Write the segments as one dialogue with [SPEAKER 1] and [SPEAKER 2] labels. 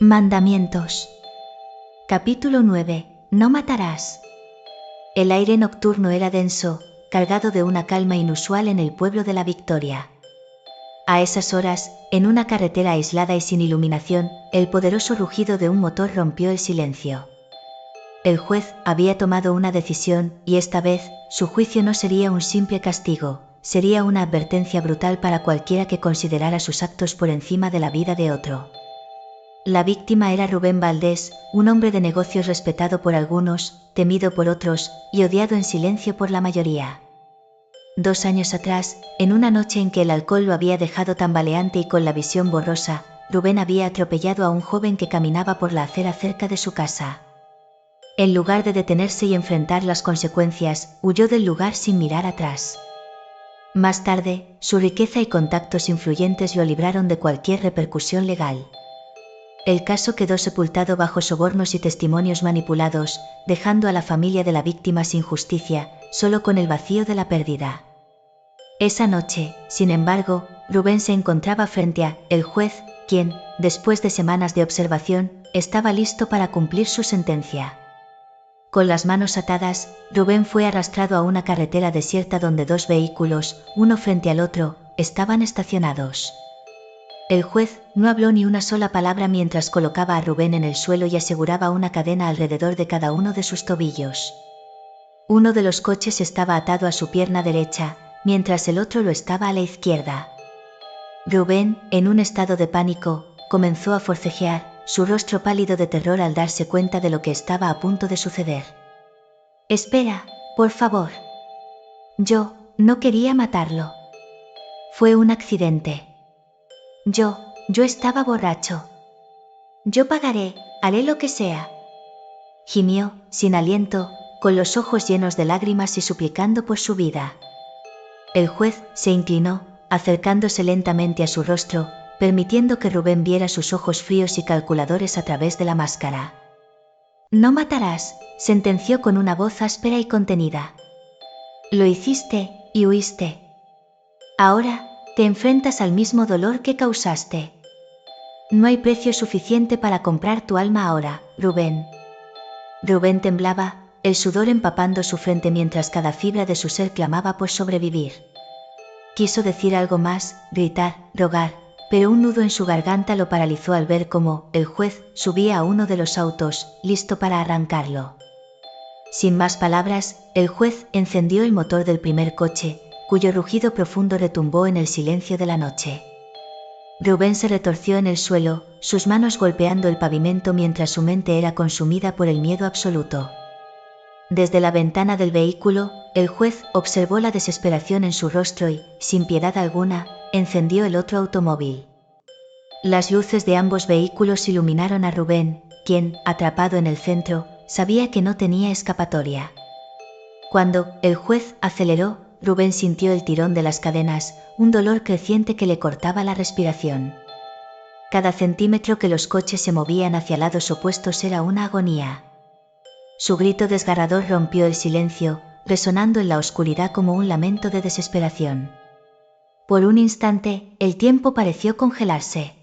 [SPEAKER 1] Mandamientos. Capítulo 9. No matarás. El aire nocturno era denso, cargado de una calma inusual en el pueblo de La Victoria. A esas horas, en una carretera aislada y sin iluminación, el poderoso rugido de un motor rompió el silencio. El juez había tomado una decisión, y esta vez, su juicio no sería un simple castigo, sería una advertencia brutal para cualquiera que considerara sus actos por encima de la vida de otro. La víctima era Rubén Valdés, un hombre de negocios respetado por algunos, temido por otros, y odiado en silencio por la mayoría. 2 años atrás, en una noche en que el alcohol lo había dejado tambaleante y con la visión borrosa, Rubén había atropellado a un joven que caminaba por la acera cerca de su casa. En lugar de detenerse y enfrentar las consecuencias, huyó del lugar sin mirar atrás. Más tarde, su riqueza y contactos influyentes lo libraron de cualquier repercusión legal. El caso quedó sepultado bajo sobornos y testimonios manipulados, dejando a la familia de la víctima sin justicia, solo con el vacío de la pérdida. Esa noche, sin embargo, Rubén se encontraba frente a el juez, quien, después de semanas de observación, estaba listo para cumplir su sentencia. Con las manos atadas, Rubén fue arrastrado a una carretera desierta donde 2 vehículos, uno frente al otro, estaban estacionados. El juez no habló ni una sola palabra mientras colocaba a Rubén en el suelo y aseguraba una cadena alrededor de cada uno de sus tobillos. Uno de los coches estaba atado a su pierna derecha, mientras el otro lo estaba a la izquierda. Rubén, en un estado de pánico, comenzó a forcejear, su rostro pálido de terror al darse cuenta de lo que estaba a punto de suceder. «Espera, por favor. Yo no quería matarlo. Fue un accidente. Yo estaba borracho. Yo pagaré, haré lo que sea», gimió, sin aliento, con los ojos llenos de lágrimas y suplicando por su vida. El juez se inclinó, acercándose lentamente a su rostro, permitiendo que Rubén viera sus ojos fríos y calculadores a través de la máscara. «No matarás», sentenció con una voz áspera y contenida. «Lo hiciste, y huiste. Ahora, te enfrentas al mismo dolor que causaste. No hay precio suficiente para comprar tu alma ahora, Rubén». Rubén temblaba, el sudor empapando su frente mientras cada fibra de su ser clamaba por sobrevivir. Quiso decir algo más, gritar, rogar, pero un nudo en su garganta lo paralizó al ver cómo el juez subía a uno de los autos, listo para arrancarlo. Sin más palabras, el juez encendió el motor del primer coche, cuyo rugido profundo retumbó en el silencio de la noche. Rubén se retorció en el suelo, sus manos golpeando el pavimento mientras su mente era consumida por el miedo absoluto. Desde la ventana del vehículo, el juez observó la desesperación en su rostro y, sin piedad alguna, encendió el otro automóvil. Las luces de ambos vehículos iluminaron a Rubén, quien, atrapado en el centro, sabía que no tenía escapatoria. Cuando el juez aceleró, Rubén sintió el tirón de las cadenas, un dolor creciente que le cortaba la respiración. Cada centímetro que los coches se movían hacia lados opuestos era una agonía. Su grito desgarrador rompió el silencio, resonando en la oscuridad como un lamento de desesperación. Por un instante, el tiempo pareció congelarse.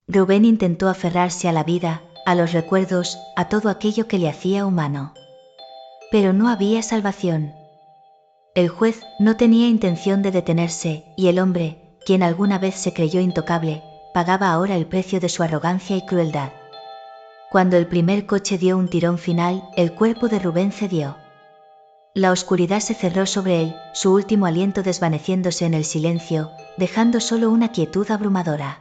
[SPEAKER 1] Rubén intentó aferrarse a la vida, a los recuerdos, a todo aquello que le hacía humano. Pero no había salvación. El juez no tenía intención de detenerse, y el hombre, quien alguna vez se creyó intocable, pagaba ahora el precio de su arrogancia y crueldad. Cuando el primer coche dio un tirón final, el cuerpo de Rubén cedió. La oscuridad se cerró sobre él, su último aliento desvaneciéndose en el silencio, dejando solo una quietud abrumadora.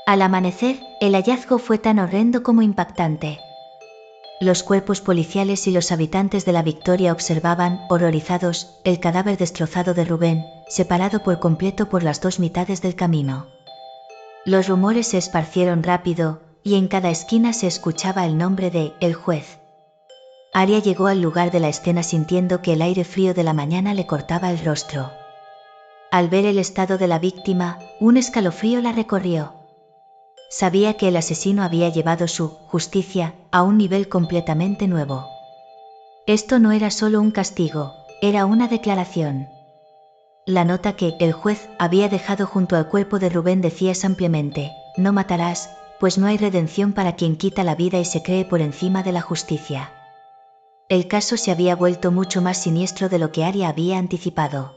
[SPEAKER 1] Al amanecer, el hallazgo fue tan horrendo como impactante. Los cuerpos policiales y los habitantes de La Victoria observaban, horrorizados, el cadáver destrozado de Rubén, separado por completo por las 2 mitades del camino. Los rumores se esparcieron rápido, y en cada esquina se escuchaba el nombre de el juez. Aria llegó al lugar de la escena sintiendo que el aire frío de la mañana le cortaba el rostro. Al ver el estado de la víctima, un escalofrío la recorrió. Sabía que el asesino había llevado su justicia a un nivel completamente nuevo. Esto no era solo un castigo, era una declaración. La nota que el juez había dejado junto al cuerpo de Rubén decía ampliamente: «No matarás», pues no hay redención para quien quita la vida y se cree por encima de la justicia. El caso se había vuelto mucho más siniestro de lo que Arya había anticipado.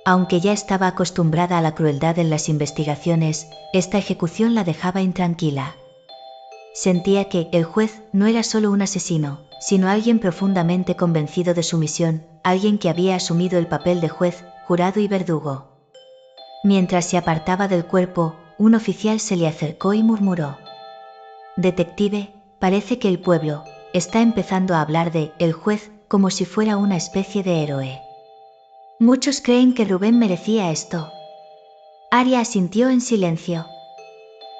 [SPEAKER 1] Aunque ya estaba acostumbrada a la crueldad en las investigaciones, esta ejecución la dejaba intranquila. Sentía que el juez no era solo un asesino, sino alguien profundamente convencido de su misión, alguien que había asumido el papel de juez, jurado y verdugo. Mientras se apartaba del cuerpo, un oficial se le acercó y murmuró: «Detective, parece que el pueblo está empezando a hablar de el juez como si fuera una especie de héroe. Muchos creen que Rubén merecía esto». Arya asintió en silencio.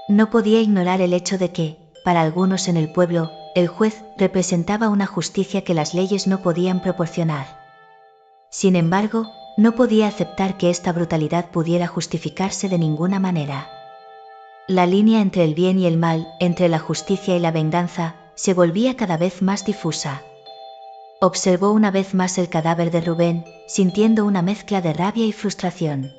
[SPEAKER 1] No podía ignorar el hecho de que, para algunos en el pueblo, el juez representaba una justicia que las leyes no podían proporcionar. Sin embargo, no podía aceptar que esta brutalidad pudiera justificarse de ninguna manera. La línea entre el bien y el mal, entre la justicia y la venganza, se volvía cada vez más difusa. Observó una vez más el cadáver de Rubén, sintiendo una mezcla de rabia y frustración.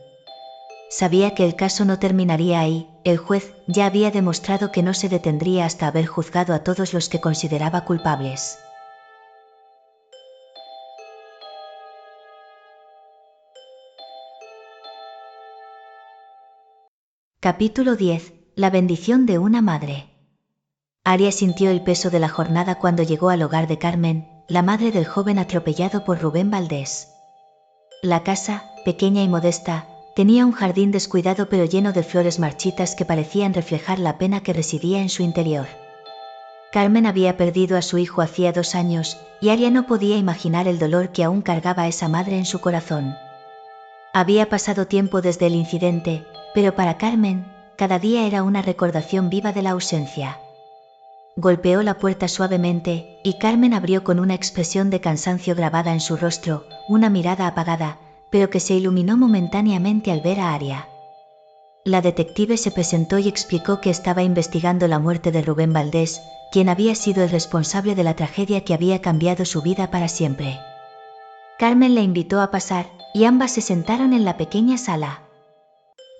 [SPEAKER 1] Sabía que el caso no terminaría ahí, el juez ya había demostrado que no se detendría hasta haber juzgado a todos los que consideraba culpables. Capítulo 10. La bendición de una madre. Arya sintió el peso de la jornada cuando llegó al hogar de Carmen, la madre del joven atropellado por Rubén Valdés. La casa, pequeña y modesta, tenía un jardín descuidado pero lleno de flores marchitas que parecían reflejar la pena que residía en su interior. Carmen había perdido a su hijo hacía 2 años, y Arya no podía imaginar el dolor que aún cargaba esa madre en su corazón. Había pasado tiempo desde el incidente, pero para Carmen, cada día era una recordación viva de la ausencia. Golpeó la puerta suavemente, y Carmen abrió con una expresión de cansancio grabada en su rostro, una mirada apagada, pero que se iluminó momentáneamente al ver a Arya. La detective se presentó y explicó que estaba investigando la muerte de Rubén Valdés, quien había sido el responsable de la tragedia que había cambiado su vida para siempre. Carmen la invitó a pasar, y ambas se sentaron en la pequeña sala.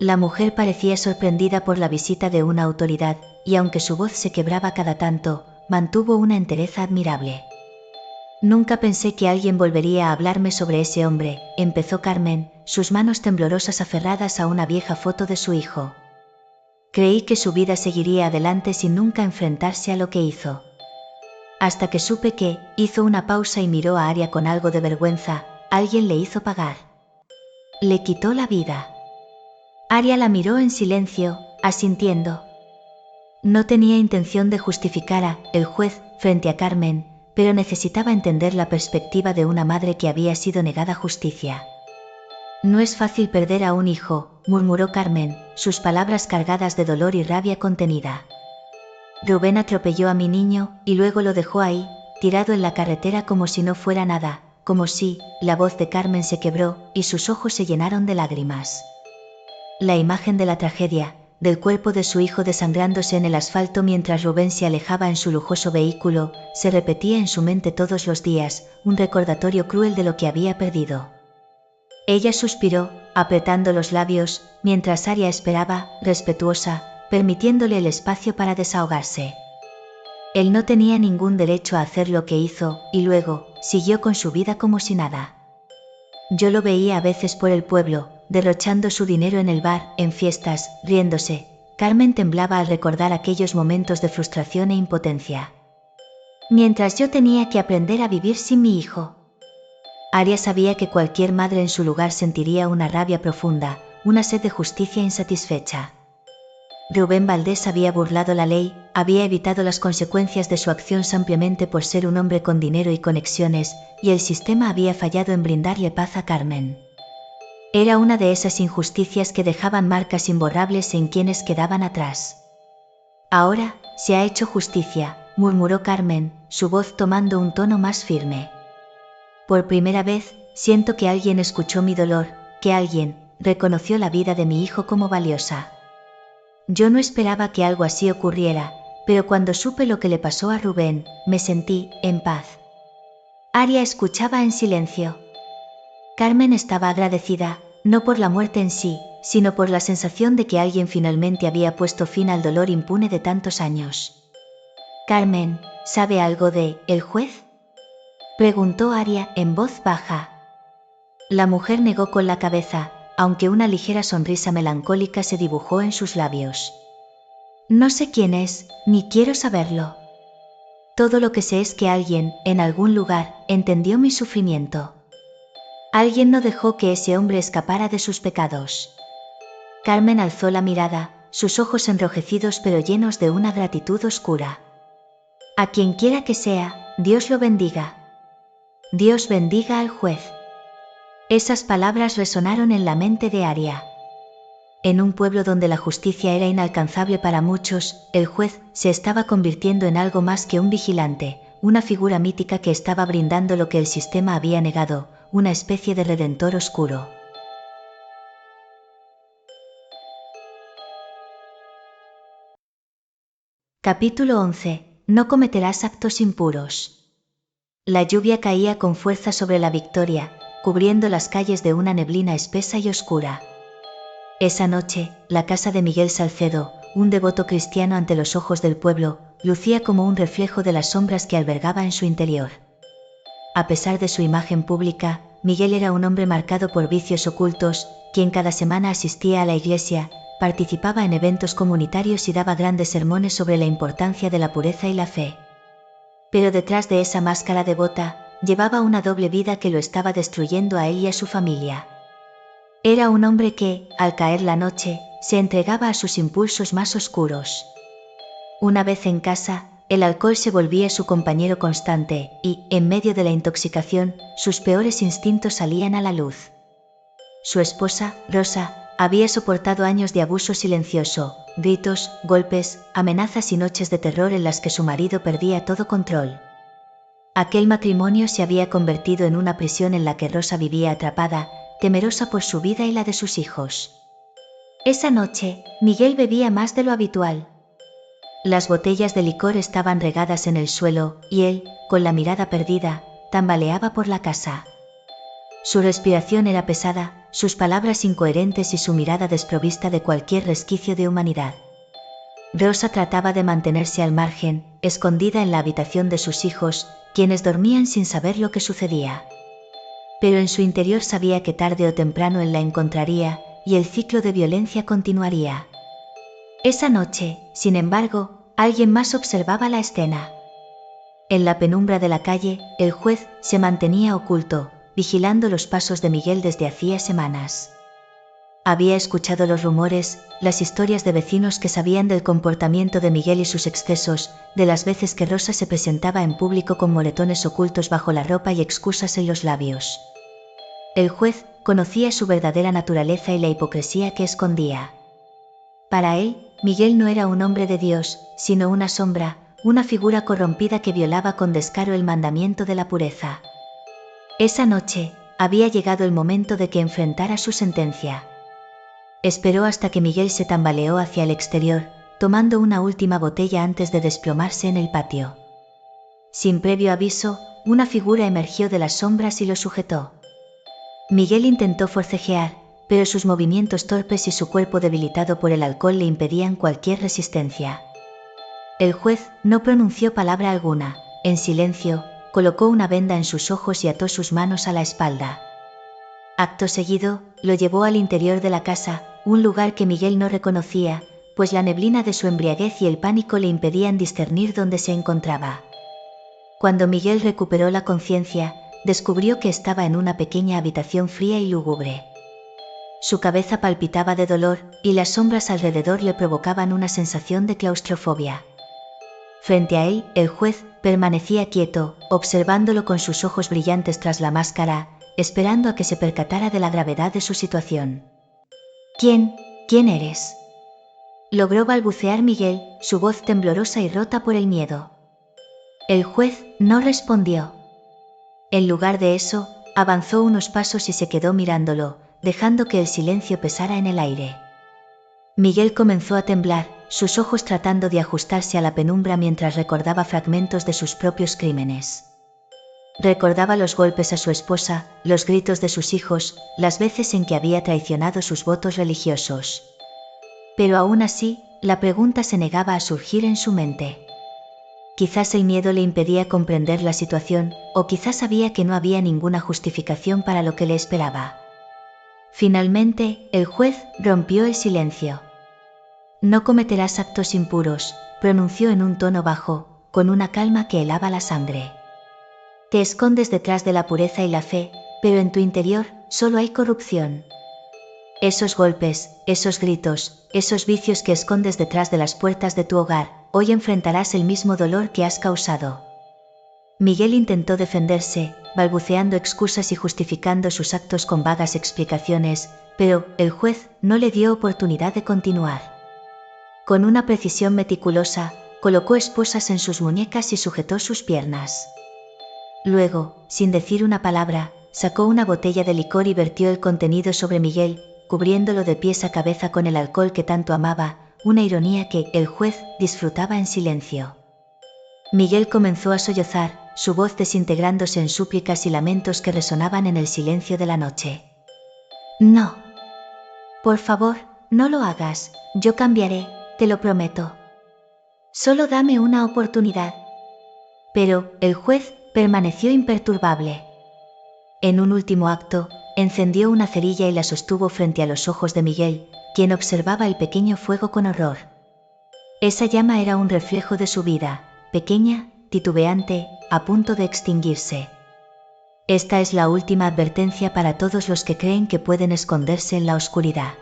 [SPEAKER 1] La mujer parecía sorprendida por la visita de una autoridad, y aunque su voz se quebraba cada tanto, mantuvo una entereza admirable. «Nunca pensé que alguien volvería a hablarme sobre ese hombre», empezó Carmen, sus manos temblorosas aferradas a una vieja foto de su hijo. «Creí que su vida seguiría adelante sin nunca enfrentarse a lo que hizo. Hasta que supe que», hizo una pausa y miró a Arya con algo de vergüenza, «alguien le hizo pagar. Le quitó la vida». Arya la miró en silencio, asintiendo. No tenía intención de justificar a el juez frente a Carmen, pero necesitaba entender la perspectiva de una madre que había sido negada justicia. «No es fácil perder a un hijo», murmuró Carmen, sus palabras cargadas de dolor y rabia contenida. «Rubén atropelló a mi niño, y luego lo dejó ahí, tirado en la carretera como si no fuera nada», como si, la voz de Carmen se quebró, y sus ojos se llenaron de lágrimas. La imagen de la tragedia, del cuerpo de su hijo desangrándose en el asfalto mientras Rubén se alejaba en su lujoso vehículo, se repetía en su mente todos los días, un recordatorio cruel de lo que había perdido. Ella suspiró, apretando los labios, mientras Arya esperaba, respetuosa, permitiéndole el espacio para desahogarse. Él no tenía ningún derecho a hacer lo que hizo, y luego, siguió con su vida como si nada. «Yo lo veía a veces por el pueblo, derrochando su dinero en el bar, en fiestas, riéndose». Carmen temblaba al recordar aquellos momentos de frustración e impotencia. «Mientras yo tenía que aprender a vivir sin mi hijo». Arya sabía que cualquier madre en su lugar sentiría una rabia profunda, una sed de justicia insatisfecha. Rubén Valdés había burlado la ley, había evitado las consecuencias de su acción simplemente por ser un hombre con dinero y conexiones, y el sistema había fallado en brindarle paz a Carmen. Era una de esas injusticias que dejaban marcas imborrables en quienes quedaban atrás. «Ahora, se ha hecho justicia», murmuró Carmen, su voz tomando un tono más firme. «Por primera vez, siento que alguien escuchó mi dolor, que alguien reconoció la vida de mi hijo como valiosa. Yo no esperaba que algo así ocurriera, pero cuando supe lo que le pasó a Rubén, me sentí en paz». Arya escuchaba en silencio. Carmen estaba agradecida, no por la muerte en sí, sino por la sensación de que alguien finalmente había puesto fin al dolor impune de tantos años. «Carmen, ¿sabe algo de el juez?», preguntó Aria en voz baja. La mujer negó con la cabeza, aunque una ligera sonrisa melancólica se dibujó en sus labios. «No sé quién es, ni quiero saberlo. Todo lo que sé es que alguien, en algún lugar, entendió mi sufrimiento. Alguien no dejó que ese hombre escapara de sus pecados». Carmen alzó la mirada, sus ojos enrojecidos pero llenos de una gratitud oscura. «A quien quiera que sea, Dios lo bendiga. Dios bendiga al juez». Esas palabras resonaron en la mente de Aria. En un pueblo donde la justicia era inalcanzable para muchos, el juez se estaba convirtiendo en algo más que un vigilante, una figura mítica que estaba brindando lo que el sistema había negado, una especie de redentor oscuro. Capítulo 11. No cometerás actos impuros. La lluvia caía con fuerza sobre la Victoria, cubriendo las calles de una neblina espesa y oscura. Esa noche, la casa de Miguel Salcedo, un devoto cristiano ante los ojos del pueblo, lucía como un reflejo de las sombras que albergaba en su interior. A pesar de su imagen pública, Miguel era un hombre marcado por vicios ocultos, quien cada semana asistía a la iglesia, participaba en eventos comunitarios y daba grandes sermones sobre la importancia de la pureza y la fe. Pero detrás de esa máscara devota, llevaba una doble vida que lo estaba destruyendo a él y a su familia. Era un hombre que, al caer la noche, se entregaba a sus impulsos más oscuros. Una vez en casa, el alcohol se volvía su compañero constante y, en medio de la intoxicación, sus peores instintos salían a la luz. Su esposa, Rosa, había soportado años de abuso silencioso, gritos, golpes, amenazas y noches de terror en las que su marido perdía todo control. Aquel matrimonio se había convertido en una prisión en la que Rosa vivía atrapada, temerosa por su vida y la de sus hijos. Esa noche, Miguel bebía más de lo habitual. Las botellas de licor estaban regadas en el suelo, y él, con la mirada perdida, tambaleaba por la casa. Su respiración era pesada, sus palabras incoherentes y su mirada desprovista de cualquier resquicio de humanidad. Rosa trataba de mantenerse al margen, escondida en la habitación de sus hijos, quienes dormían sin saber lo que sucedía. Pero en su interior sabía que tarde o temprano él la encontraría, y el ciclo de violencia continuaría. Esa noche, sin embargo, alguien más observaba la escena. En la penumbra de la calle, el juez se mantenía oculto, vigilando los pasos de Miguel desde hacía semanas. Había escuchado los rumores, las historias de vecinos que sabían del comportamiento de Miguel y sus excesos, de las veces que Rosa se presentaba en público con moretones ocultos bajo la ropa y excusas en los labios. El juez conocía su verdadera naturaleza y la hipocresía que escondía. Para él, Miguel no era un hombre de Dios, sino una sombra, una figura corrompida que violaba con descaro el mandamiento de la pureza. Esa noche, había llegado el momento de que enfrentara su sentencia. Esperó hasta que Miguel se tambaleó hacia el exterior, tomando una última botella antes de desplomarse en el patio. Sin previo aviso, una figura emergió de las sombras y lo sujetó. Miguel intentó forcejear, pero sus movimientos torpes y su cuerpo debilitado por el alcohol le impedían cualquier resistencia. El juez no pronunció palabra alguna, en silencio, colocó una venda en sus ojos y ató sus manos a la espalda. Acto seguido, lo llevó al interior de la casa, un lugar que Miguel no reconocía, pues la neblina de su embriaguez y el pánico le impedían discernir dónde se encontraba. Cuando Miguel recuperó la conciencia, descubrió que estaba en una pequeña habitación fría y lúgubre. Su cabeza palpitaba de dolor, y las sombras alrededor le provocaban una sensación de claustrofobia. Frente a él, el juez permanecía quieto, observándolo con sus ojos brillantes tras la máscara, esperando a que se percatara de la gravedad de su situación. ¿Quién eres?, logró balbucear Miguel, su voz temblorosa y rota por el miedo. El juez no respondió. En lugar de eso, avanzó unos pasos y se quedó mirándolo, dejando que el silencio pesara en el aire. Miguel comenzó a temblar, sus ojos tratando de ajustarse a la penumbra mientras recordaba fragmentos de sus propios crímenes. Recordaba los golpes a su esposa, los gritos de sus hijos, las veces en que había traicionado sus votos religiosos. Pero aún así, la pregunta se negaba a surgir en su mente. Quizás el miedo le impedía comprender la situación, o quizás sabía que no había ninguna justificación para lo que le esperaba. Finalmente, el juez rompió el silencio. No cometerás actos impuros, pronunció en un tono bajo, con una calma que helaba la sangre. Te escondes detrás de la pureza y la fe, pero en tu interior solo hay corrupción. Esos golpes, esos gritos, esos vicios que escondes detrás de las puertas de tu hogar, hoy enfrentarás el mismo dolor que has causado. Miguel intentó defenderse, balbuceando excusas y justificando sus actos con vagas explicaciones, pero el juez no le dio oportunidad de continuar. Con una precisión meticulosa, colocó esposas en sus muñecas y sujetó sus piernas. Luego, sin decir una palabra, sacó una botella de licor y vertió el contenido sobre Miguel, cubriéndolo de pies a cabeza con el alcohol que tanto amaba, una ironía que el juez disfrutaba en silencio. Miguel comenzó a sollozar, su voz desintegrándose en súplicas y lamentos que resonaban en el silencio de la noche. No. Por favor, no lo hagas, yo cambiaré, te lo prometo. Solo dame una oportunidad. Pero el juez permaneció imperturbable. En un último acto, encendió una cerilla y la sostuvo frente a los ojos de Miguel, quien observaba el pequeño fuego con horror. Esa llama era un reflejo de su vida, pequeña, titubeante, a punto de extinguirse. Esta es la última advertencia para todos los que creen que pueden esconderse en la oscuridad.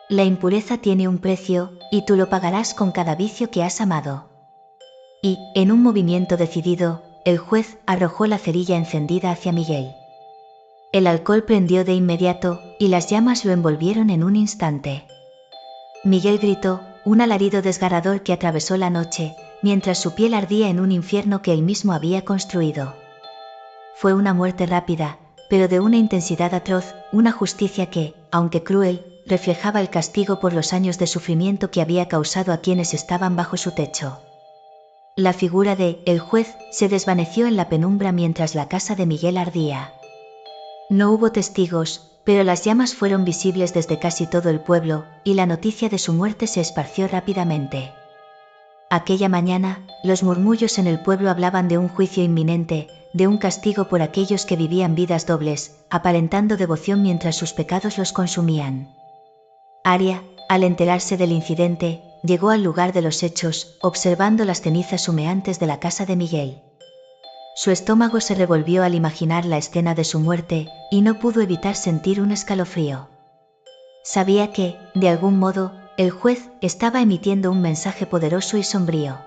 [SPEAKER 1] La impureza tiene un precio, y tú lo pagarás con cada vicio que has amado. Y, en un movimiento decidido, el juez arrojó la cerilla encendida hacia Miguel. El alcohol prendió de inmediato, y las llamas lo envolvieron en un instante. Miguel gritó, un alarido desgarrador que atravesó la noche, mientras su piel ardía en un infierno que él mismo había construido. Fue una muerte rápida, pero de una intensidad atroz, una justicia que, aunque cruel, reflejaba el castigo por los años de sufrimiento que había causado a quienes estaban bajo su techo. La figura de el juez se desvaneció en la penumbra mientras la casa de Miguel ardía. No hubo testigos, pero las llamas fueron visibles desde casi todo el pueblo, y la noticia de su muerte se esparció rápidamente. Aquella mañana, los murmullos en el pueblo hablaban de un juicio inminente, de un castigo por aquellos que vivían vidas dobles, aparentando devoción mientras sus pecados los consumían. Aria, al enterarse del incidente, llegó al lugar de los hechos, observando las cenizas humeantes de la casa de Miguel. Su estómago se revolvió al imaginar la escena de su muerte, y no pudo evitar sentir un escalofrío. Sabía que, de algún modo, el juez estaba emitiendo un mensaje poderoso y sombrío.